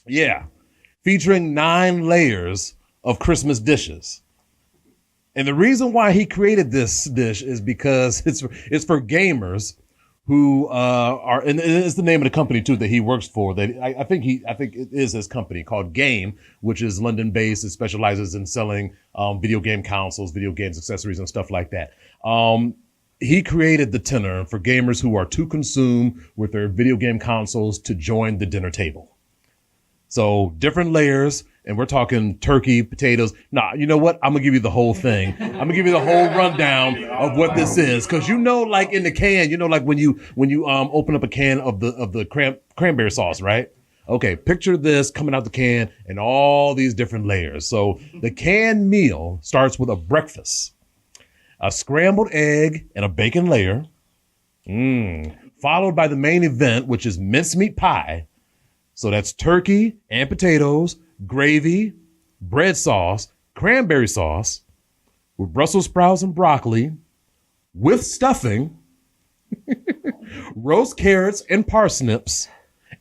Yeah, featuring 9 layers of Christmas dishes. And the reason why he created this dish is because it's for gamers who are, and it's the name of the company too that he works for. That I think it is his company called Game, which is London based. It specializes in selling video game consoles, video games, accessories, and stuff like that. He created the dinner for gamers who are too consumed with their video game consoles to join the dinner table. So different layers, and we're talking turkey, potatoes. Nah, you know what? I'm gonna give you the whole thing. I'm gonna give you the whole rundown of what this is, because like in the can, like when you open up a can of the cranberry sauce, right? Okay, picture this coming out the can and all these different layers. So the canned meal starts with a breakfast, a scrambled egg and a bacon layer, followed by the main event, which is mincemeat pie. So that's turkey and potatoes, gravy, bread sauce, cranberry sauce, with Brussels sprouts and broccoli, with stuffing, roast carrots and parsnips,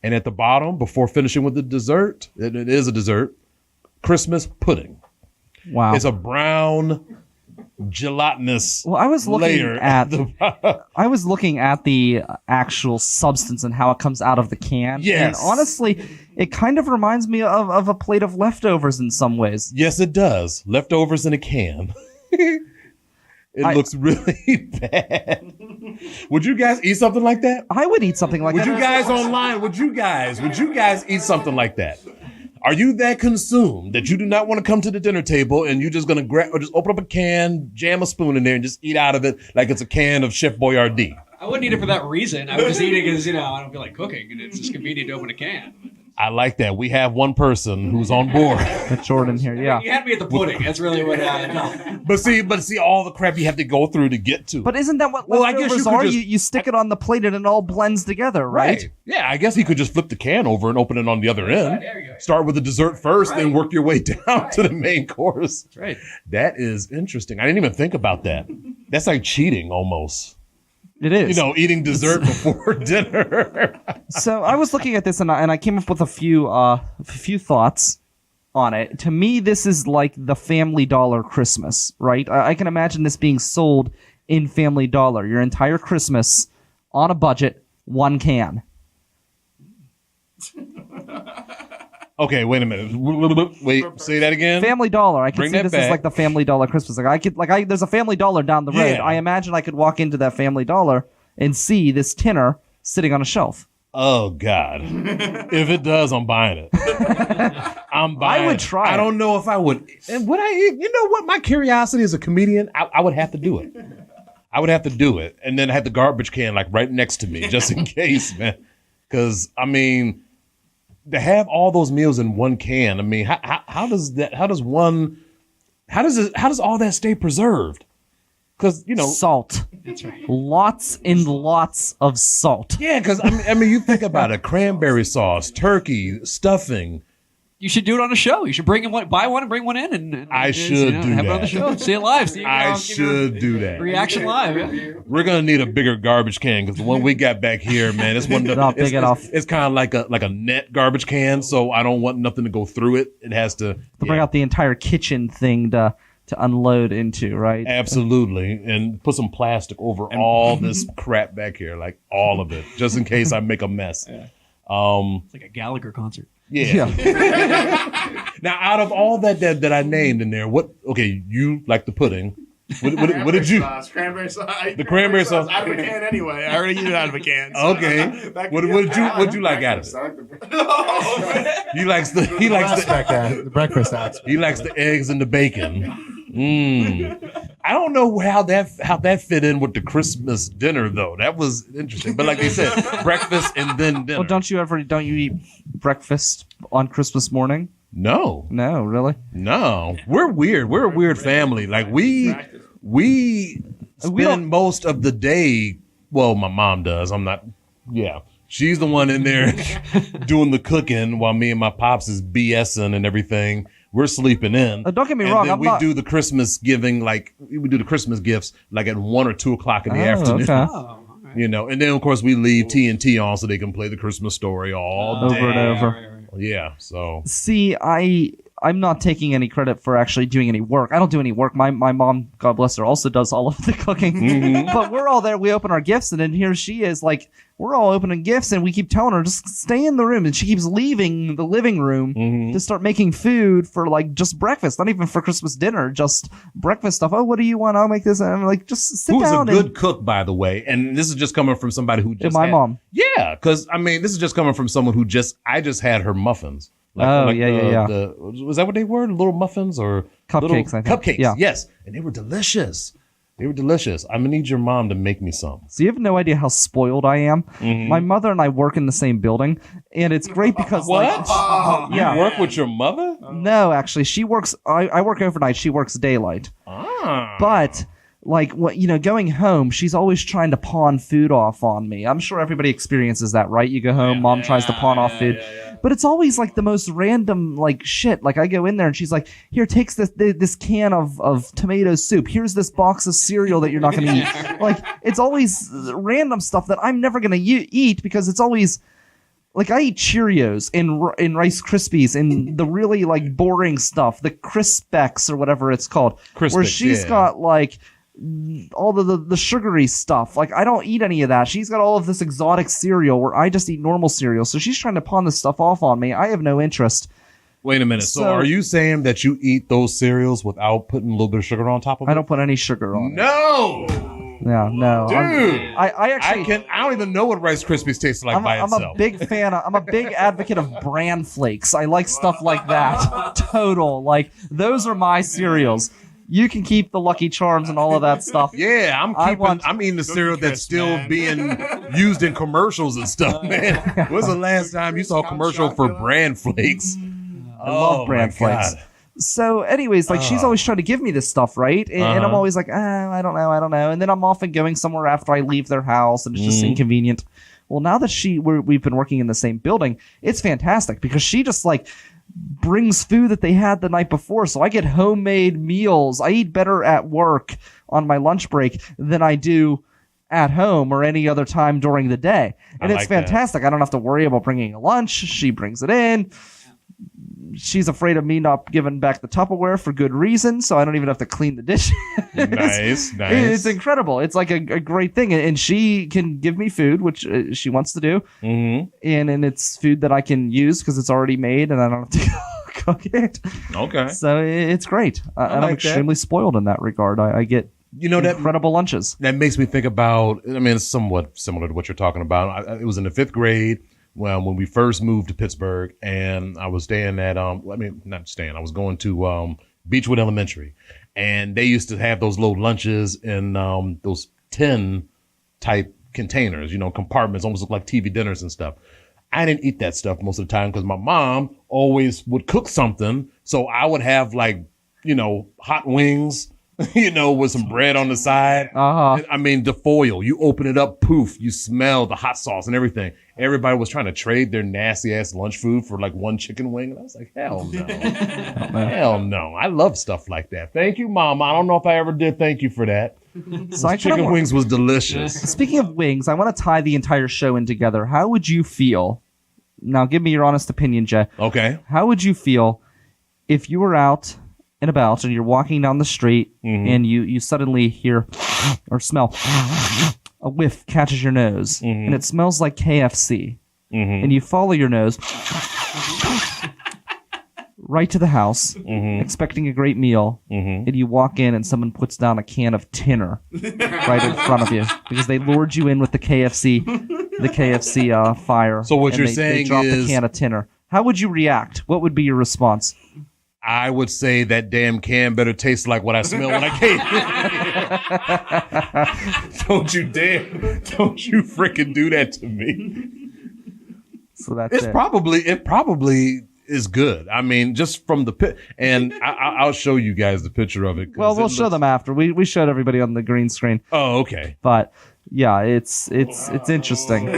and at the bottom, before finishing with the dessert, it is a dessert, Christmas pudding. Wow. It's a brown, gelatinous Well, I was looking layer at the I was looking at the actual substance and how it comes out of the can. Yes. And honestly, it kind of reminds me of a plate of leftovers in some ways. Yes, it does. Leftovers in a can. It looks really bad. Would you guys eat something like that? I would eat something like Would that. you guys online? Would you guys eat something like that? Are you that consumed that you do not want to come to the dinner table and you're just gonna grab or just open up a can, jam a spoon in there, and just eat out of it like it's a can of Chef Boyardee? I wouldn't eat it for that reason. I would just eat it because, I don't feel like cooking, and it's just convenient to open a can. I like that. We have one person who's on board. With Jordan here, yeah. You had me at the pudding. That's really what happened. But see all the crap you have to go through to get to. But isn't that what Well, I guess leftovers you could are? just- You stick it on the plate and it all blends together, right? Yeah, I guess he could just flip the can over and open it on the other end. There you go. Start with the dessert first, then work your way down to the main course. That's right. That is interesting. I didn't even think about that. That's like cheating almost. It is. Eating dessert before dinner. So I was looking at this and I came up with a few thoughts on it. To me, this is like the Family Dollar Christmas, right? I can imagine this being sold in Family Dollar. Your entire Christmas on a budget, one can. Okay, wait a minute. Wait, say that again. Family Dollar. I can Bring see that this back. as like the Family Dollar Christmas. There's a Family Dollar down the road. Yeah. I imagine I could walk into that Family Dollar and see this tinner sitting on a shelf. Oh God! If it does, I'm buying it. I'm buying. I would it. try I it. don't know if I would. And would I? You know what? My curiosity as a comedian, I would have to do it. I would have to do it, and then have the garbage can like right next to me, just in case, man. Because I mean, to have all those meals in one can, I mean, how does that? How does all that stay preserved? Because Salt. That's right. Lots and lots of salt. Yeah, because I mean, you think about it: cranberry sauce, turkey, stuffing, You should do it on a show. You should buy one and bring one in, and I should do have it that. on the show. See it live. See I should do that. reaction live. Yeah. We're gonna need a bigger garbage can because the one we got back here, man, it's one. Not big enough. It's kind of like a net garbage can, so I don't want nothing to go through it. It has to bring out the entire kitchen thing to unload into, right? Absolutely, and put some plastic over all this crap back here, like all of it, just in case I make a mess. Yeah. It's like a Gallagher concert. Yeah. Now, out of all that I named in there, okay, you like the pudding. What did you? Cranberry sauce. The cranberry sauce. Out of a can anyway. I already eat it out of a can. Okay. What'd you like out of it? He likes the breakfast act. He likes the eggs and the bacon. I don't know how that fit in with the Christmas dinner though. That was interesting. But like they said, breakfast and then dinner. Well, don't you eat breakfast on Christmas morning? No, really? No. We're weird. We're a weird family. Like we spend most of the day. Well, my mom does. I'm not. Yeah. She's the one in there doing the cooking while me and my pops is BSing and everything. We're sleeping in. Don't get me wrong. Then we do the Christmas giving, like we do the Christmas gifts, like at 1 or 2 o'clock in the afternoon. Okay. You know, and then of course we leave TNT on so they can play the Christmas story all day. Over and over. Yeah. So see, I'm not taking any credit for actually doing any work. I don't do any work. My mom, God bless her, also does all of the cooking. But we're all there. We open our gifts, and then here she is, like, we're all opening gifts, and we keep telling her, just stay in the room. And she keeps leaving the living room to start making food for, like, just breakfast. Not even for Christmas dinner, just breakfast stuff. Oh, what do you want? I'll make this. And I'm like, just sit down. Who's a good cook, by the way. And this is just coming from somebody who just my mom. Yeah, because, I mean, this is just coming from someone who I just had her muffins. Yeah. Was that what they were? Little muffins or cupcakes? I think. Cupcakes, yeah. Yes, and they were delicious. I'm gonna need your mom to make me some. So you have no idea how spoiled I am. My mother and I work in the same building, and it's great because what? You work with your mother? No, actually, she works. I work overnight. She works daylight. But like what going home, she's always trying to pawn food off on me. I'm sure everybody experiences that, right? You go home, mom tries to pawn off food. But it's always like the most random like shit. Like I go in there and she's like, "Here, takes this can of tomato soup. Here's this box of cereal that you're not going to eat." Like it's always random stuff that I'm never going to eat because it's always like I eat Cheerios and Rice Krispies and the really like boring stuff, the Crispex or whatever it's called, where she's got like all the sugary stuff. Like I don't eat any of that. She's got all of this exotic cereal where I just eat normal cereal. So she's trying to pawn this stuff off on me. I have no interest. Wait a minute. So are you saying that you eat those cereals without putting a little bit of sugar on top of it? I don't put any sugar on it. No. No. Dude. I don't even know what Rice Krispies taste like by itself. I'm a big fan. I'm a big advocate of bran flakes. I like stuff like that. Total. Like those are my cereals. You can keep the Lucky Charms and all of that stuff. Yeah, I'm eating the cereal that's still being used in commercials and stuff, man. When's the last time you saw a commercial for bran flakes? I love bran flakes. So anyways, like she's always trying to give me this stuff, right? And I'm always like, I don't know. And then I'm often going somewhere after I leave their house and it's just inconvenient. Well, now that we've been working in the same building, it's fantastic because she just like brings food that they had the night before. So I get homemade meals. I eat better at work on my lunch break than I do at home or any other time during the day. And it's fantastic. I don't have to worry about bringing a lunch. She brings it in. She's afraid of me not giving back the Tupperware for good reason, so I don't even have to clean the dishes. Nice. It's incredible. It's like a great thing, and she can give me food, which she wants to do, and it's food that I can use because it's already made, and I don't have to cook it. Okay. So it's great, and I'm extremely spoiled in that regard. I get incredible lunches. That makes me think about. I mean, it's somewhat similar to what you're talking about. It was in the 5th grade. Well, when we first moved to Pittsburgh, and I was staying at I was going to Beechwood Elementary, and they used to have those little lunches in those tin type containers, compartments, almost look like TV dinners and stuff. I didn't eat that stuff most of the time because my mom always would cook something, so I would have hot wings. With some bread on the side. I mean, the foil, you open it up, poof, you smell the hot sauce and everything. everybody was trying to trade their nasty ass lunch food for like one chicken wing. And I was like, hell no. Hell no. I love stuff like that. Thank you, Mom. I don't know if I ever did thank you for that. So Chicken wings was delicious. Speaking of wings, I want to tie the entire show in together. How would you feel? Now, give me your honest opinion, Jay. Okay. How would you feel if you were out and about and you're walking down the street and you suddenly hear or smell a whiff catches your nose and it smells like KFC and you follow your nose right to the house expecting a great meal and you walk in and someone puts down a can of tinner right in front of you because they lured you in with the KFC fire. So what and you're they saying dropped is- the can of tinner. How would you react? What would be your response? I would say that damn can better taste like what I smell when I came. Don't you dare. Don't you freaking do that to me. So that's It it. probably is good. I mean, just from the pit, and I'll show you guys the picture of it. 'cause Well, we'll it show looks- them after. We showed everybody on the green screen, Oh, okay. but yeah, it's interesting.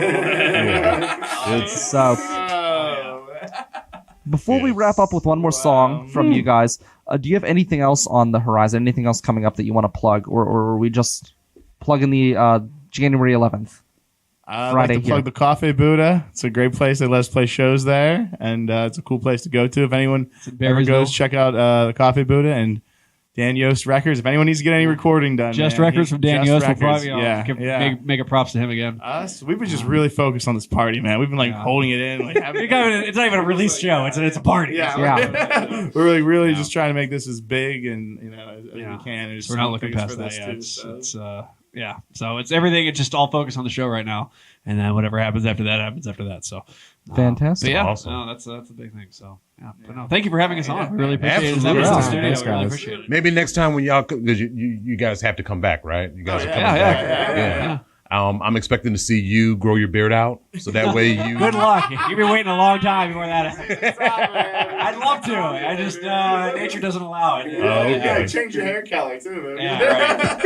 So before we wrap up with one more song from you guys, do you have anything else on the horizon? Anything else coming up that you want to plug, or are we just plugging the January 11th? I'd Friday like to plug here. the Coffee Buddha. It's a great place. They let us play shows there, and it's a cool place to go to. If anyone ever Barrysville. goes, check out the Coffee Buddha and Dan Yost Records. If anyone needs to get any recording done, Just man, records from Dan Just Yost. We'll Records. probably yeah. make a props to him again. Us, we've been just really focused on this party, man. We've been like holding it in, like having. It's not even a release show. It's a party. Yeah. We're really just trying to make this as big and as we can. And So just we're not looking figures past for that. this Yeah, too, it's so. So it's everything. It's just all focused on the show right now, and then whatever happens after that happens after that. So Fantastic. But yeah, Awesome. no, that's a big thing. So yeah, but no, thank you for having us on. We really appreciate it. Absolutely. Having us in the Yeah, studio. thanks, We really guys. appreciate it. Maybe next time when y'all, because you guys have to come back, right? You guys are coming Yeah, back. yeah. I'm expecting to see you grow your beard out, so that way you. Good luck. You've been waiting a long time before that. I'd love to. I just nature doesn't allow it. Oh, okay. Change your hair color too, man. Yeah,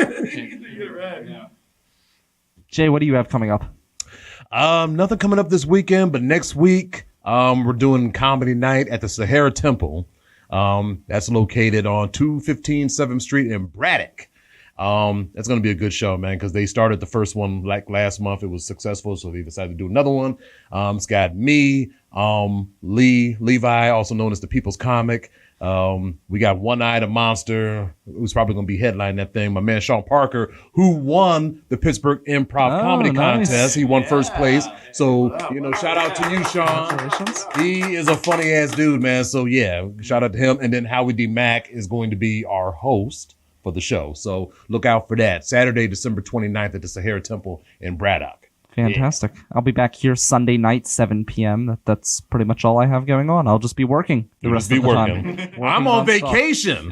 right. Yeah. Jay, what do you have coming up? Nothing coming up this weekend, but next week we're doing comedy night at the Sahara Temple. That's located on 215 7th Street in Braddock. That's going to be a good show, man, because they started the first one like last month. It was successful, so they decided to do another one. It's got me, Levi, also known as the People's Comic. We got One-Eyed a Monster, who's probably going to be headlining that thing. My man Sean Parker, who won the Pittsburgh Improv Comedy nice. Contest. He won first place. So, shout out to you, Sean. He is a funny ass dude, man. So yeah, shout out to him. And then Howie D. Mack is going to be our host for the show. So look out for that. Saturday, December 29th at the Sahara Temple in Braddock. Fantastic. I'll be back here Sunday night, 7 p.m. That's pretty much all I have going on. I'll just be working the You rest must be of the working. time. I'm on nonstop. vacation.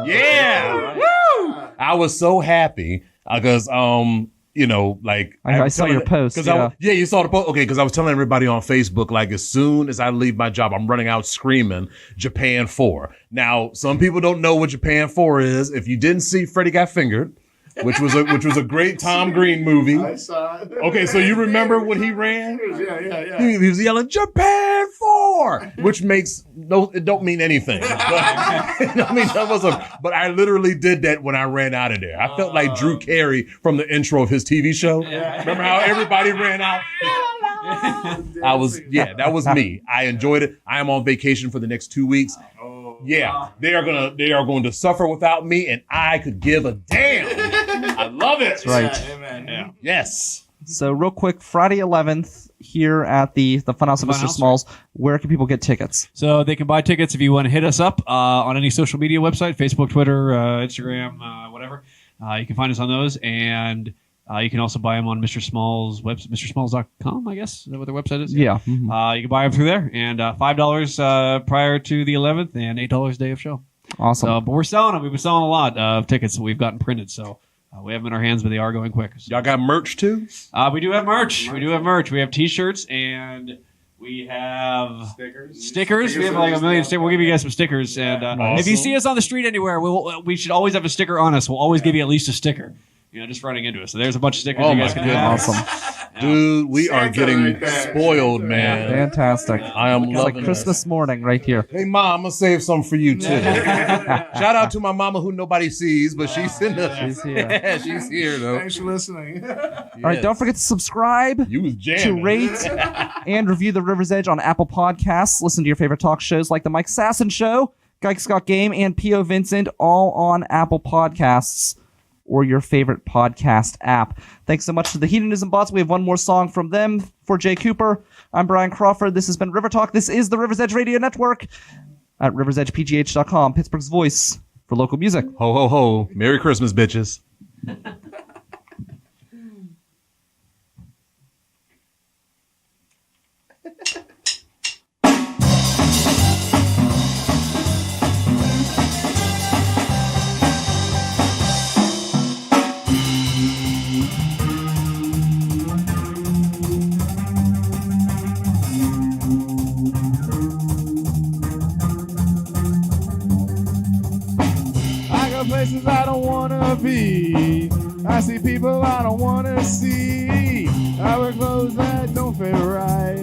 Yeah. Woo! I was so happy because, like I saw your post, yeah. You saw the post. Okay, because I was telling everybody on Facebook, like, as soon as I leave my job, I'm running out screaming Japan 4. Now, some people don't know what Japan 4 is. If you didn't see Freddy Got Fingered, which was a great Tom Green movie. I saw it. Okay, so you remember when he ran? Yeah. He was yelling Japan 4, which it don't mean anything. But, but I literally did that when I ran out of there. I felt like Drew Carey from the intro of his TV show. Remember how everybody ran out? That was me. I enjoyed it. I am on vacation for the next 2 weeks. Yeah, they are going to suffer without me, and I could give a damn. I love it. That's right. Amen. Yes. So real quick, Friday 11th here at the Funhouse of Mr. Funhouse, Smalls. Where can people get tickets? So they can buy tickets if you want to hit us up on any social media website, Facebook, Twitter, Instagram, whatever. You can find us on those, and you can also buy them on Mr. Small's website, MrSmalls.com, I guess. Is that what their website is? Yeah. Mhm. You can buy them through there, and $5 prior to the 11th, and $8 day of show. Awesome. So, but we're selling them. We've been selling a lot of tickets that we've gotten printed, so we have them in our hands, but they are going quick. So, Y'all got merch too? we do have merch. We have T-shirts, and we have stickers. We have like a million stickers. We'll give you guys some stickers. And if you see us on the street anywhere, we should always have a sticker on us. We'll always give you at least a sticker. Just running into us. So there's a bunch of stickers you guys can have. Awesome. Dude, we are Santa getting right there. spoiled, man. Fantastic. I am It's loving like Christmas morning right here. Hey, Mom, I'm going to save some for you, too. Shout out to my mama who nobody sees, but she's in the... She's here. Yeah, she's here, though. Thanks for listening. All right, don't forget to subscribe, You was to jamming. rate, and review The River's Edge on Apple Podcasts. Listen to your favorite talk shows like The Mike Sasson Show, Geiks Got Game, and P.O. Vincent, all on Apple Podcasts or your favorite podcast app. Thanks so much to the Hedonism Bots. We have one more song from them. For Jay Cooper, I'm Brian Crawford. This has been River Talk. This is the River's Edge Radio Network at riversedgepgh.com, Pittsburgh's voice for local music. Ho, ho, ho. Merry Christmas, bitches. I go places I don't wanna be. I see people I don't wanna see. I wear clothes that don't fit right.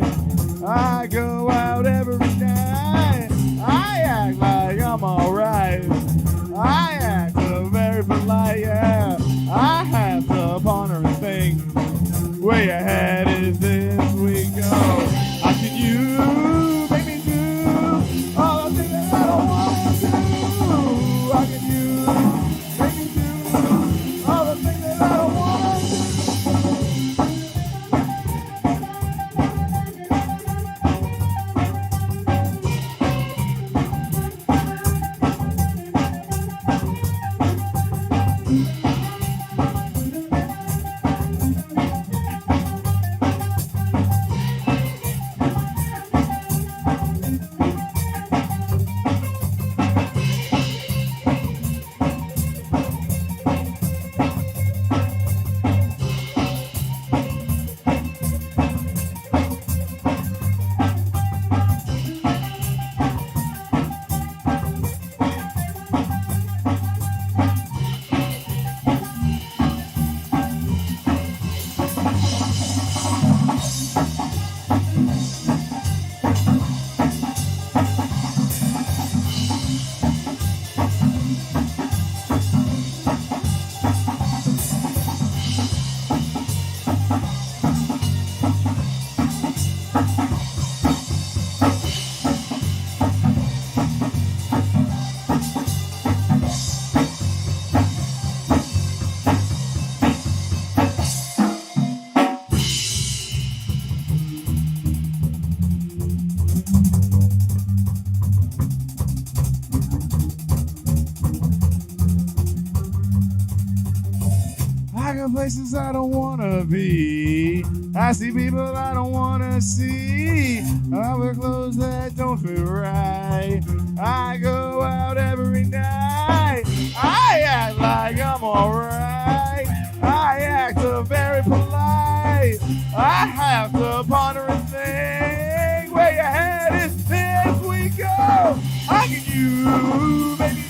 I go out every night. I act like I'm alright. I act very polite, yeah. I have to ponder and think. Way ahead is this week. Oh, how can you make me do all the things that I don't want to do? How can you make me do all the things that I don't want to do? I go places I don't wanna be. I see people I don't wanna see. I wear clothes that don't fit right. I go out every night. I act like I'm alright. I act very polite. I have to ponder and think. Way ahead is this we go. How can you, baby?